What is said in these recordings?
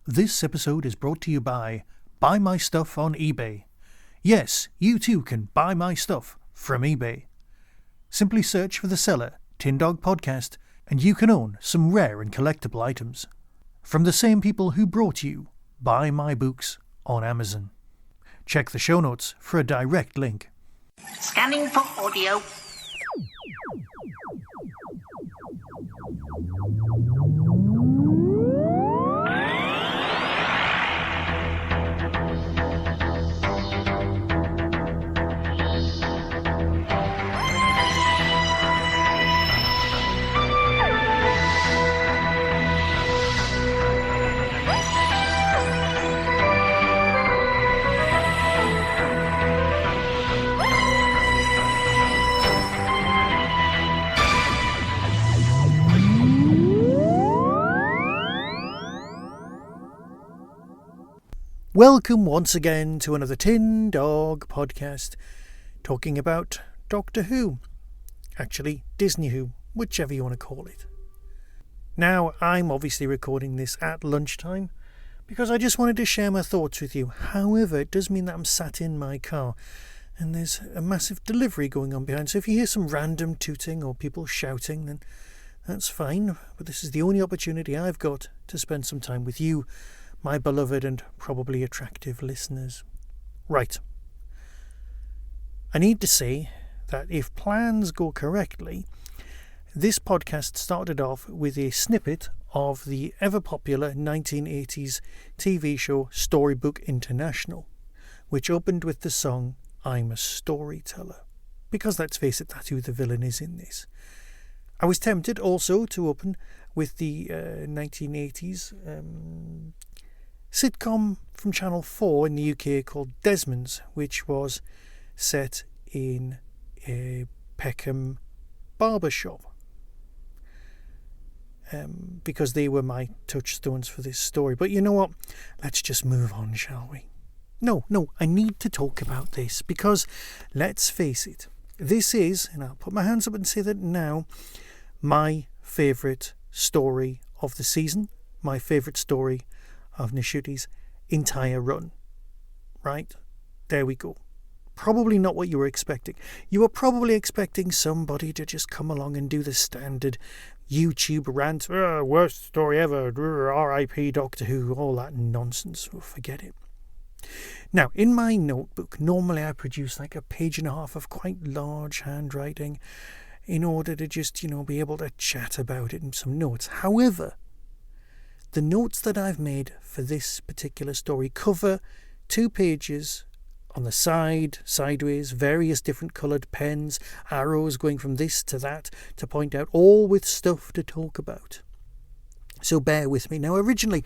This episode is brought to you by Buy My Stuff on eBay. Yes, you too can buy my stuff from eBay. Simply search for the seller, Tin Dog Podcast, and you can own some rare and collectible items. From the same people who brought you Buy My Books on Amazon. Check the show notes for a direct link. Scanning for audio. Welcome once again to another Tin Dog Podcast, talking about Doctor Who. Actually, Disney Who, whichever you want to call it. Now, I'm obviously recording this at lunchtime because I just wanted to share my thoughts with you. However, it does mean that I'm sat in my car and there's a massive delivery going on behind. So if you hear some random tooting or people shouting, then that's fine. But this is the only opportunity I've got to spend some time with you, my beloved and probably attractive listeners. Right. I need to say that if plans go correctly, this podcast started off with a snippet of the ever-popular 1980s TV show Storybook International, which opened with the song I'm a Storyteller. Because let's face it, that's who the villain is in this. I was tempted also to open with the 1980s sitcom from Channel 4 in the UK called Desmond's, which was set in a Peckham barbershop. Because they were my touchstones for this story. But you know what? Let's just move on, shall we? No, I need to talk about this because, let's face it, this is, and I'll put my hands up and say that now, my favourite story of the season, my favourite story of Nishuti's entire run. Right? There we go. Probably not what you were expecting. You were probably expecting somebody to just come along and do the standard YouTube rant, worst story ever, R.I.P. Doctor Who, all that nonsense. Oh, forget it. Now, in my notebook, normally I produce like a page and a half of quite large handwriting in order to just, be able to chat about it in some notes. However, the notes that I've made for this particular story cover 2 pages on the side, sideways, various different coloured pens, arrows going from this to that to point out, all with stuff to talk about. So bear with me. Now, originally,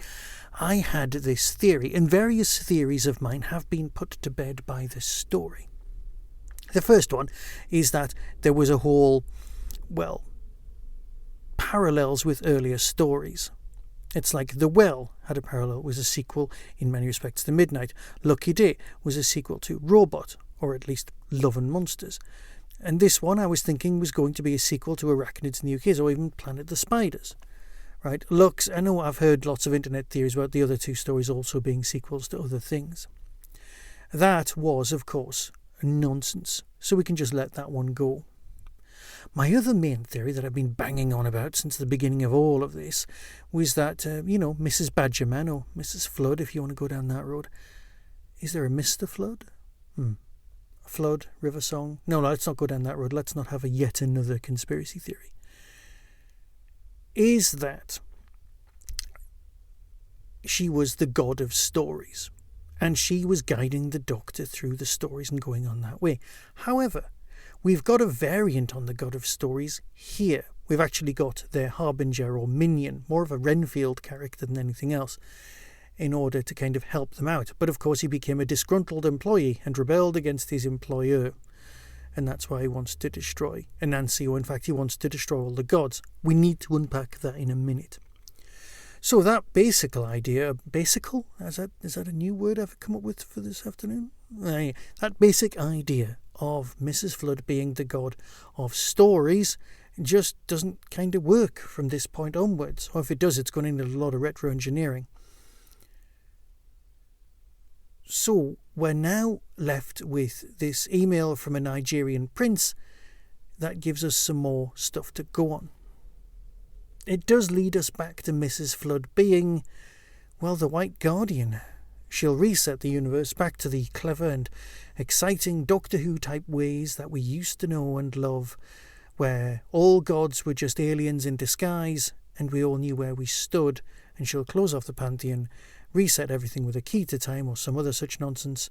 I had this theory, and various theories of mine have been put to bed by this story. The first one is that there was a whole, parallels with earlier stories. It's like The Well had a parallel, was a sequel in many respects to Midnight. Lucky Day was a sequel to Robot, or at least Love and Monsters. And this one I was thinking was going to be a sequel to Arachnids in the UK, or even Planet the Spiders. Right? Lux, I know I've heard lots of internet theories about the other 2 stories also being sequels to other things. That was, of course, nonsense. So we can just let that one go. My other main theory that I've been banging on about since the beginning of all of this was that, Mrs. Badgerman, or Mrs. Flood, if you want to go down that road. Is there a Mr. Flood? Flood, River Song? No, let's not go down that road. Let's not have yet another conspiracy theory. Is that she was the god of stories, and she was guiding the Doctor through the stories and going on that way. However, we've got a variant on the God of Stories here. We've actually got their harbinger or minion, more of a Renfield character than anything else, in order to kind of help them out. But of course he became a disgruntled employee and rebelled against his employer. And that's why he wants to destroy Anansi, or in fact he wants to destroy all the gods. We need to unpack that in a minute. So that basic idea, is that a new word I've come up with for this afternoon? That basic idea of Mrs. Flood being the god of stories just doesn't kind of work from this point onwards. Or if it does, it's going to need a lot of retro engineering. So we're now left with this email from a Nigerian prince that gives us some more stuff to go on. It does lead us back to Mrs. Flood being, well, the White Guardian. She'll reset the universe back to the clever and exciting Doctor Who type ways that we used to know and love, where all gods were just aliens in disguise and we all knew where we stood, and she'll close off the pantheon, reset everything with a key to time or some other such nonsense,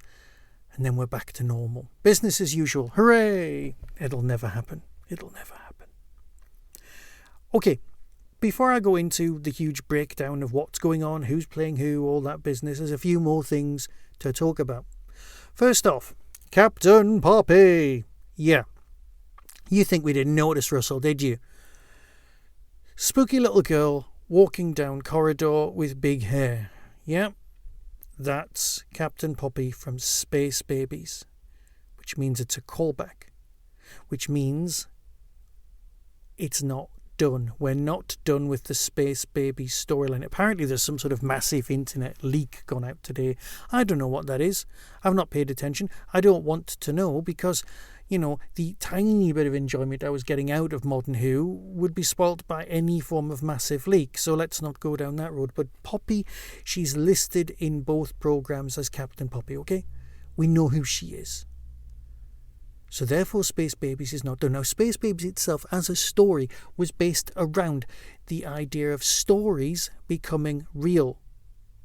and then we're back to normal. Business as usual. Hooray! It'll never happen. It'll never happen. Okay, before I go into the huge breakdown of what's going on, who's playing who, all that business, there's a few more things to talk about. First off, Captain Poppy. Yeah. You think we didn't notice Russell, did you? Spooky little girl walking down corridor with big hair. Yeah, that's Captain Poppy from Space Babies, which means it's a callback, which means it's not done. We're not done with the Space Babies storyline. Apparently there's some sort of massive internet leak gone out today. I don't know what that is. I've not paid attention. I don't want to know because, you know, the tiny bit of enjoyment I was getting out of Modern Who would be spoilt by any form of massive leak. So let's not go down that road. But Poppy, she's listed in both programmes as Captain Poppy, okay? We know who she is. So therefore Space Babies is not done. Now Space Babies itself as a story was based around the idea of stories becoming real.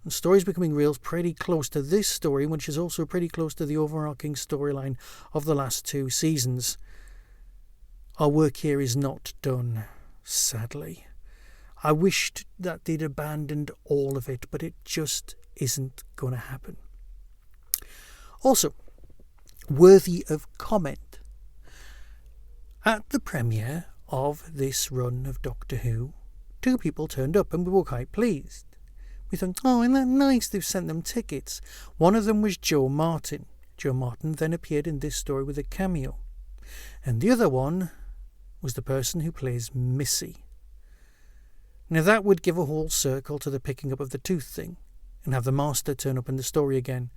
And stories becoming real is pretty close to this story, which is also pretty close to the overarching storyline of the last 2 seasons. Our work here is not done, sadly. I wished that they'd abandoned all of it, but it just isn't going to happen. Also, worthy of comment. At the premiere of this run of Doctor Who, 2 people turned up and we were quite pleased. We thought, oh, isn't that nice? They've sent them tickets. One of them was Joe Martin. Joe Martin then appeared in this story with a cameo. And the other one was the person who plays Missy. Now that would give a whole circle to the picking up of the tooth thing, and have the Master turn up in the story again,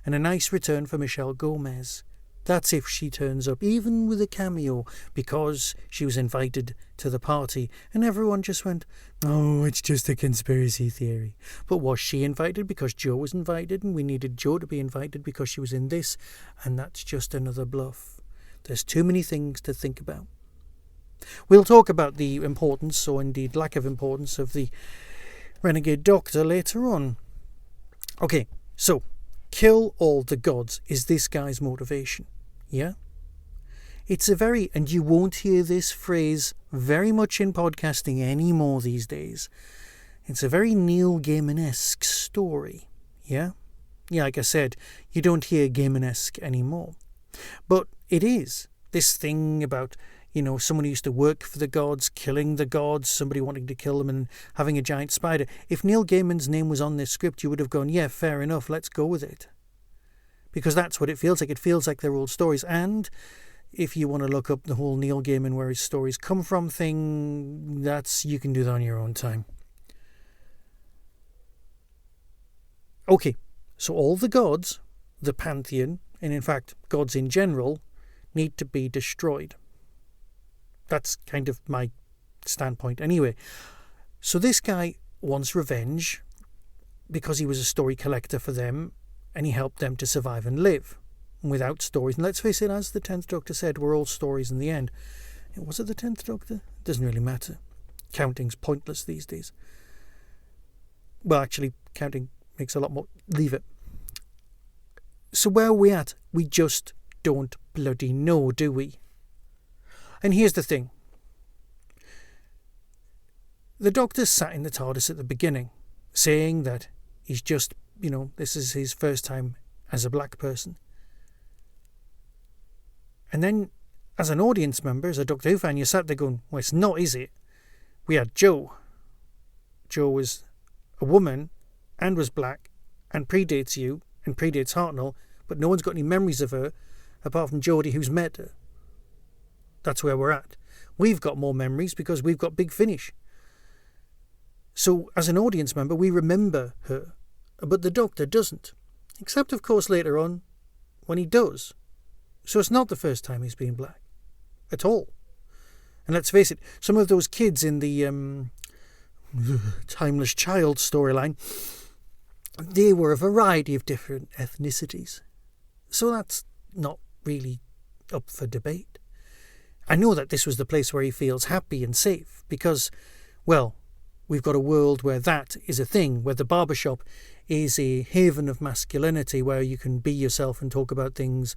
and a nice return for Michelle Gomez. That's if she turns up, even with a cameo, because she was invited to the party, and everyone just went, oh, it's just a conspiracy theory. But was she invited because Joe was invited, and we needed Joe to be invited because she was in this, and that's just another bluff. There's too many things to think about. We'll talk about the importance, or indeed lack of importance, of the Renegade Doctor later on. Okay, so kill all the gods is this guy's motivation. Yeah? It's a very, and you won't hear this phrase very much in podcasting anymore these days. It's a very Neil Gaiman-esque story. Yeah? Yeah, like I said, you don't hear Gaiman-esque anymore. But it is. This thing about, you know, someone who used to work for the gods, killing the gods, somebody wanting to kill them and having a giant spider. If Neil Gaiman's name was on this script, you would have gone, yeah, fair enough, let's go with it. Because that's what it feels like. It feels like they're old stories. And if you want to look up the whole Neil Gaiman where his stories come from thing, you can do that on your own time. Okay, so all the gods, the pantheon, and in fact gods in general, need to be destroyed. That's kind of my standpoint anyway. So this guy wants revenge because he was a story collector for them and he helped them to survive and live without stories. And let's face it, as the 10th Doctor said, we're all stories in the end. Was it the 10th Doctor? It doesn't really matter. Counting's pointless these days. Well, actually, counting makes a lot more. Leave it. So where are we at? We just don't bloody know, do we? And here's the thing. The Doctor sat in the TARDIS at the beginning, saying that he's just, you know, this is his first time as a black person. And then, as an audience member, as a Doctor Who fan, you sat there going, well, it's not, is it? We had Jo. Jo was a woman and was black and predates you and predates Hartnell, but no one's got any memories of her apart from Jodie, who's met her. That's where we're at. We've got more memories because we've got Big Finish. So, as an audience member, we remember her, but the Doctor doesn't. Except, of course, later on, when he does. So it's not the first time he's been black. At all. And let's face it, some of those kids in the Timeless Child storyline, they were a variety of different ethnicities. So that's not really up for debate. I know that this was the place where he feels happy and safe because, well, we've got a world where that is a thing, where the barbershop is a haven of masculinity where you can be yourself and talk about things.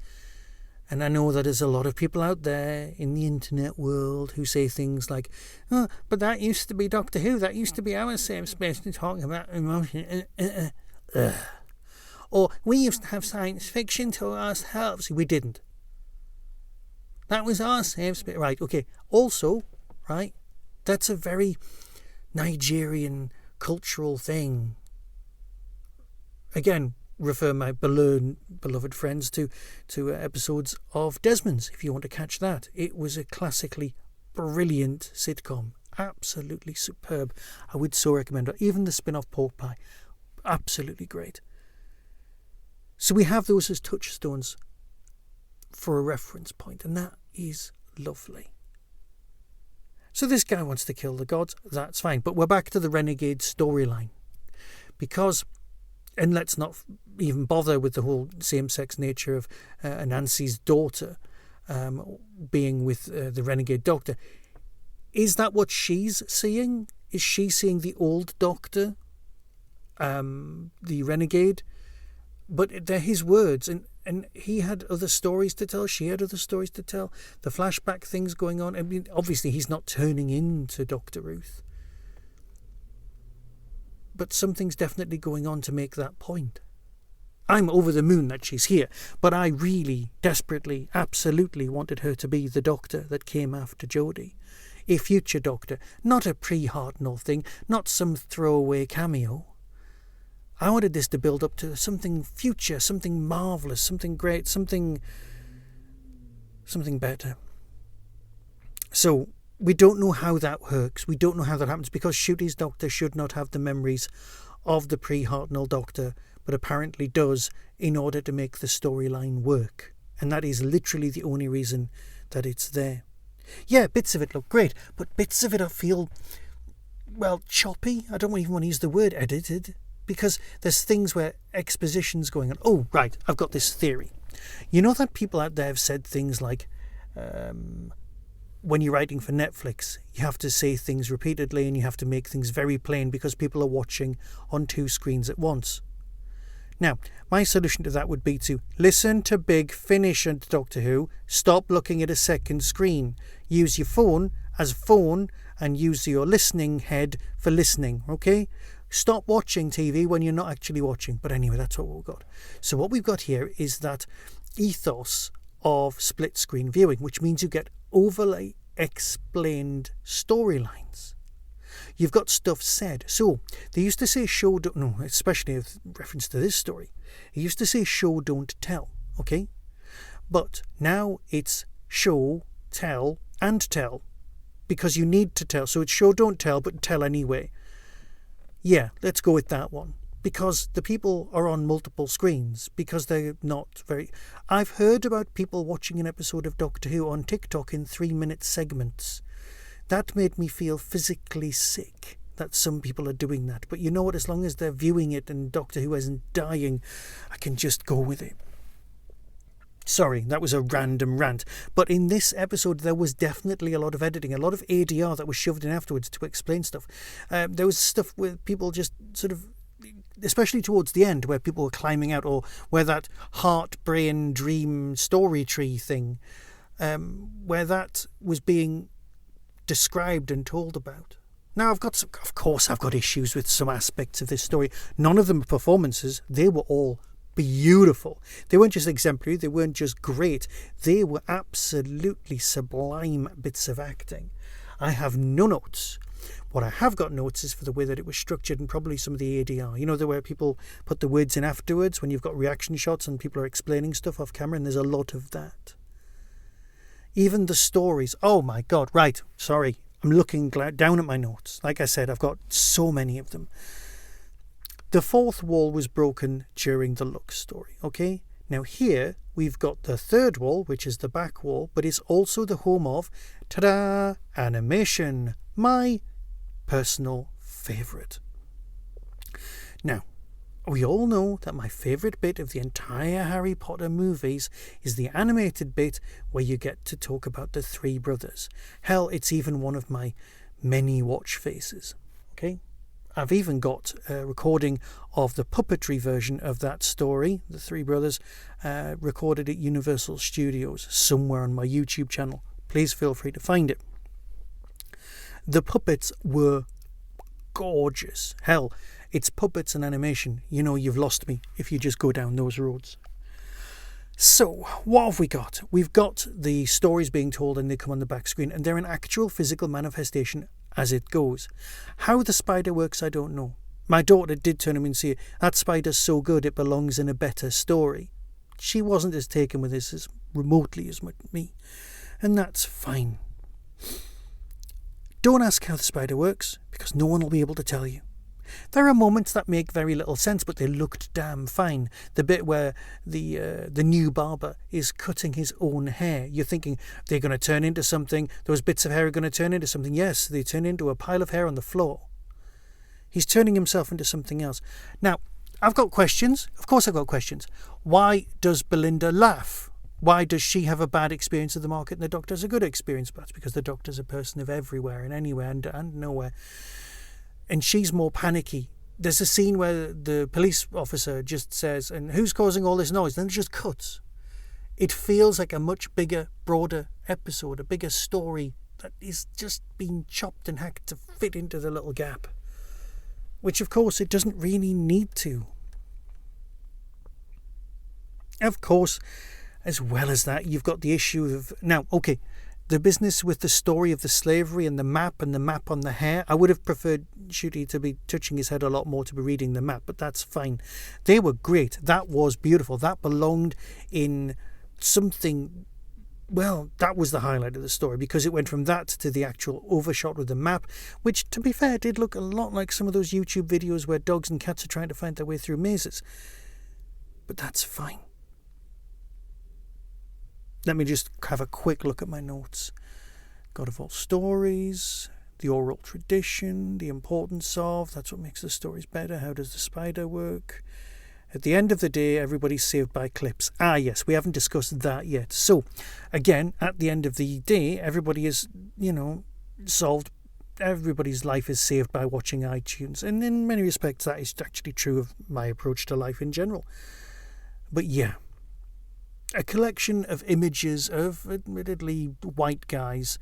And I know that there's a lot of people out there in the internet world who say things like, oh, but that used to be Doctor Who, that used to be our safe space to talk about emotion. Or we used to have science fiction to ourselves. We didn't. That was our safe space. Right, okay. Also, right, that's a very Nigerian cultural thing. Again, refer my beloved friends to episodes of Desmond's if you want to catch that. It was a classically brilliant sitcom. Absolutely superb. I would so recommend it. Even the spin-off Pork Pie. Absolutely great. So we have those as touchstones for a reference point, and that is lovely. So this guy wants to kill the gods. That's fine. But we're back to the renegade storyline. Because, and let's not even bother with the whole same-sex nature of Nancy's daughter being with the renegade doctor. Is that what she's seeing? Is she seeing the old doctor, the renegade? But they're his words, and he had other stories to tell. She had other stories to tell. The flashback things going on. I mean, obviously he's not turning into Dr. Ruth. But something's definitely going on to make that point. I'm over the moon that she's here, but I really, desperately, absolutely wanted her to be the doctor that came after Jodie. A future doctor, not a pre-Hartnell thing, not some throwaway cameo. I wanted this to build up to something future, something marvellous, something great, something better. So, we don't know how that works. We don't know how that happens because Shooty's doctor should not have the memories of the pre-Hartnell doctor, but apparently does in order to make the storyline work. And that is literally the only reason that it's there. Yeah, bits of it look great, but bits of it I feel, well, choppy. I don't even want to use the word edited, because there's things where exposition's going on. Oh, right, I've got this theory. You know that people out there have said things like, when you're writing for Netflix, you have to say things repeatedly and you have to make things very plain because people are watching on two screens at once. Now, my solution to that would be to listen to Big Finish and Doctor Who, stop looking at a second screen, use your phone as phone and use your listening head for listening, okay? Stop watching TV when you're not actually watching. But anyway, that's what we've got. So what we've got here is that ethos of split screen viewing, which means you get overlay explained storylines. You've got stuff said. So they used to say show don't, no, especially with reference to this story, they used to say show don't tell, okay? But now it's show, tell and tell, because you need to tell. So it's show don't tell, but tell anyway. Yeah, let's go with that one. Because the people are on multiple screens, because they're not very... I've heard about people watching an episode of Doctor Who on TikTok in 3-minute segments. That made me feel physically sick that some people are doing that. But you know what? As long as they're viewing it and Doctor Who isn't dying, I can just go with it. Sorry, that was a random rant. But in this episode, there was definitely a lot of editing, a lot of ADR that was shoved in afterwards to explain stuff. There was stuff where people just sort of, especially towards the end, where people were climbing out, or where that heart, brain, dream story tree thing, where that was being described and told about. Now, of course I've got issues with some aspects of this story. None of them are performances. They were all beautiful. They weren't just exemplary, they weren't just great, they were absolutely sublime bits of acting. I have no notes. What I have got notes is for the way that it was structured and probably some of the ADR. You know, the way people put the words in afterwards when you've got reaction shots and people are explaining stuff off camera, and there's a lot of that. Even the stories. Oh my God, right, sorry. I'm looking down at my notes. Like I said, I've got so many of them. The fourth wall was broken during the Lux story, okay? Now here we've got the third wall, which is the back wall, but it's also the home of, ta-da, animation, my personal favourite. Now, we all know that my favourite bit of the entire Harry Potter movies is the animated bit where you get to talk about the three brothers. Hell, it's even one of my many watch faces, okay? I've even got a recording of the puppetry version of that story, the three brothers, recorded at Universal Studios, somewhere on my YouTube channel. Please feel free to find it. The puppets were gorgeous. Hell, it's puppets and animation. You know, you've lost me if you just go down those roads. So, what have we got? We've got the stories being told and they come on the back screen, and they're an actual physical manifestation as it goes. How the spider works, I don't know. My daughter did turn him and say, that spider's so good it belongs in a better story. She wasn't as taken with this as remotely as me, and that's fine. Don't ask how the spider works, because no one will be able to tell you. There are moments that make very little sense, but they looked damn fine. The bit where the new barber is cutting his own hair. You're thinking, they're going to turn into something. Those bits of hair are going to turn into something. Yes, they turn into a pile of hair on the floor. He's turning himself into something else. Now, I've got questions. Of course I've got questions. Why does Belinda laugh? Why does she have a bad experience of the market and the Doctor has a good experience? That's because the Doctor's a person of everywhere and anywhere and nowhere. And she's more panicky. There's a scene where the police officer just says, and who's causing all this noise? Then it just cuts. It feels like a much bigger, broader episode, a bigger story that is just being chopped and hacked to fit into the little gap. Which, of course, it doesn't really need to. Of course, as well as that, you've got the issue of... Now, okay, the business with the story of the slavery and the map on the hair. I would have preferred Shooty to be touching his head a lot more to be reading the map, but that's fine. They were great. That was beautiful. That belonged in something... Well, that was the highlight of the story, because it went from that to the actual overshot with the map, which, to be fair, did look a lot like some of those YouTube videos where dogs and cats are trying to find their way through mazes. But that's fine. Let me just have a quick look at my notes. God of all stories, the oral tradition, the importance of, that's what makes the stories better. How does the spider work? At the end of the day, everybody's saved by clips. Ah, yes, we haven't discussed that yet. So, again, at the end of the day, everybody is, solved. Everybody's life is saved by watching iTunes. And in many respects, that is actually true of my approach to life in general. But yeah, a collection of images of admittedly white guys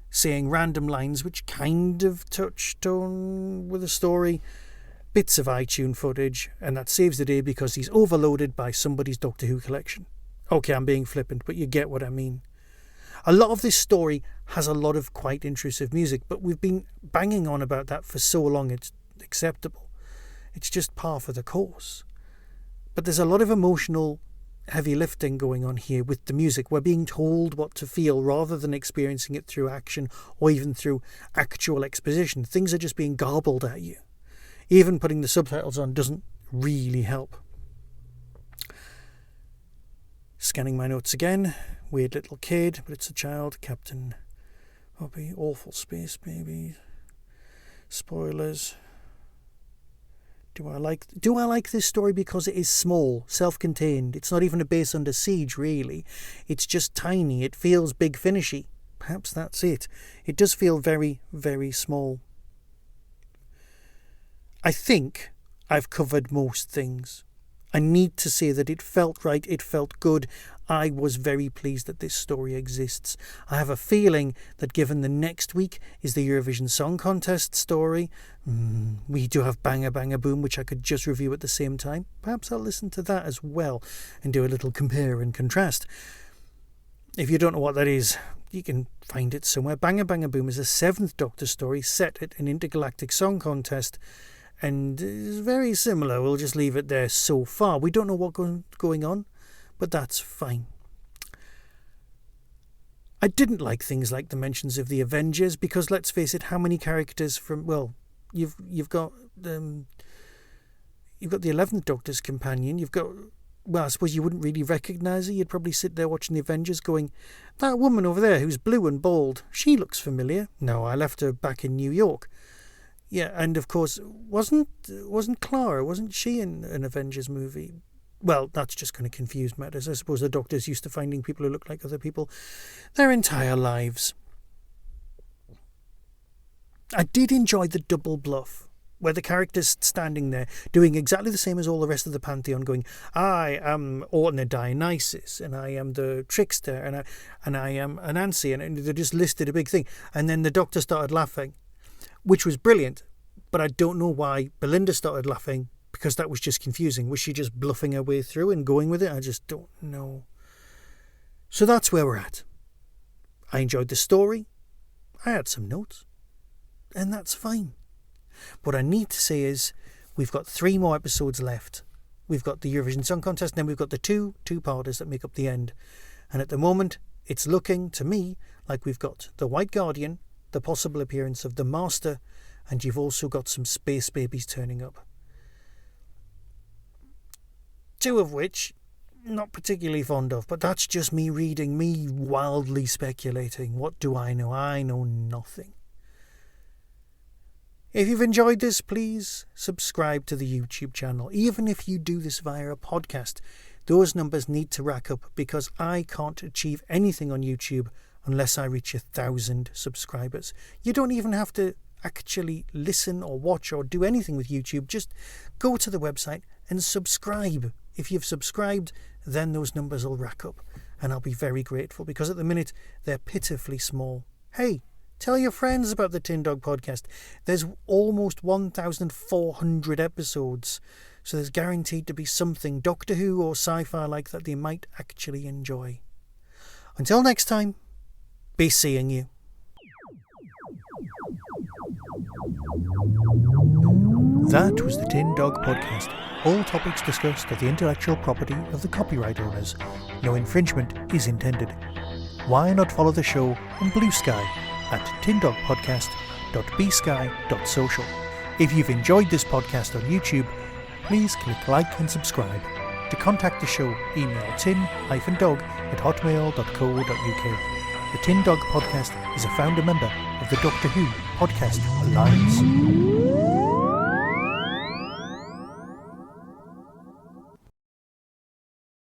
saying random lines which kind of touched on with a story, bits of iTunes footage, and that saves the day because he's overloaded by somebody's Doctor Who collection. Okay, I'm being flippant, but you get what I mean. A lot of this story has a lot of quite intrusive music, but we've been banging on about that for so long it's acceptable. It's just par for the course. But there's a lot of emotional heavy lifting going on here with the music. We're being told what to feel rather than experiencing it through action or even through actual exposition. Things are just being garbled at you. Even putting the subtitles on doesn't really help. Scanning my notes again. Weird little kid, but it's a child. Captain Bobby. Awful space baby. Spoilers. Do I like this story because it is small, self-contained? It's not even a base under siege, really. It's just tiny. It feels big finishy. Perhaps that's it. It does feel very, very small. I think I've covered most things. I need to say that it felt right, it felt good. I was very pleased that this story exists. I have a feeling that given the next week is the Eurovision Song Contest story, we do have Banger Banger Boom, which I could just review at the same time. Perhaps I'll listen to that as well and do a little compare and contrast. If you don't know what that is, you can find it somewhere. Banger Banger Boom is a 7th Doctor story set at an intergalactic song contest, and is very similar. We'll just leave it there so far. We don't know what's going on, but that's fine. I didn't like things like the mentions of the Avengers, because let's face it, how many characters from... Well, you've got... You've got the 11th Doctor's companion. You've got, well, I suppose you wouldn't really recognise her. You'd probably sit there watching the Avengers going, that woman over there who's blue and bald, she looks familiar. No, I left her back in New York. Yeah, and of course, wasn't Clara, wasn't she in an Avengers movie? Well, that's just going to confuse matters. I suppose the Doctor's used to finding people who look like other people their entire lives. I did enjoy the double bluff, where the character's standing there doing exactly the same as all the rest of the Pantheon, going, I am Orton Dionysus, and I am the trickster, and I am Anansi, and they just listed a big thing. And then the Doctor started laughing, which was brilliant, but I don't know why Belinda started laughing, because that was just confusing. Was she just bluffing her way through and going with it? I just don't know. So that's where we're at. I enjoyed the story. I had some notes, and that's fine. What I need to say is we've got 3 more episodes left. We've got the Eurovision Song Contest, and then we've got the two-parters that make up the end. And at the moment, it's looking to me like we've got the White Guardian, the possible appearance of the Master, and you've also got some space babies turning up. 2 of which, not particularly fond of, but that's just me reading, me wildly speculating. What do I know? I know nothing. If you've enjoyed this, please subscribe to the YouTube channel. Even if you do this via a podcast, those numbers need to rack up, because I can't achieve anything on YouTube unless I reach 1,000 subscribers. You don't even have to actually listen or watch or do anything with YouTube. Just go to the website and subscribe. If you've subscribed, then those numbers will rack up, and I'll be very grateful, because at the minute they're pitifully small. Hey, tell your friends about the Tin Dog Podcast. There's almost 1,400 episodes, so there's guaranteed to be something Doctor Who or sci-fi like that they might actually enjoy. Until next time, be seeing you. That was the Tin Dog Podcast. All topics discussed are the intellectual property of the copyright owners. No infringement is intended. Why not follow the show on Blue Sky at tindogpodcast.bsky.social. If you've enjoyed this podcast on YouTube, please click like and subscribe. To contact the show, email tin-dog@hotmail.co.uk. The Tin Dog Podcast is a founder member of the Doctor Who Podcast Alliance.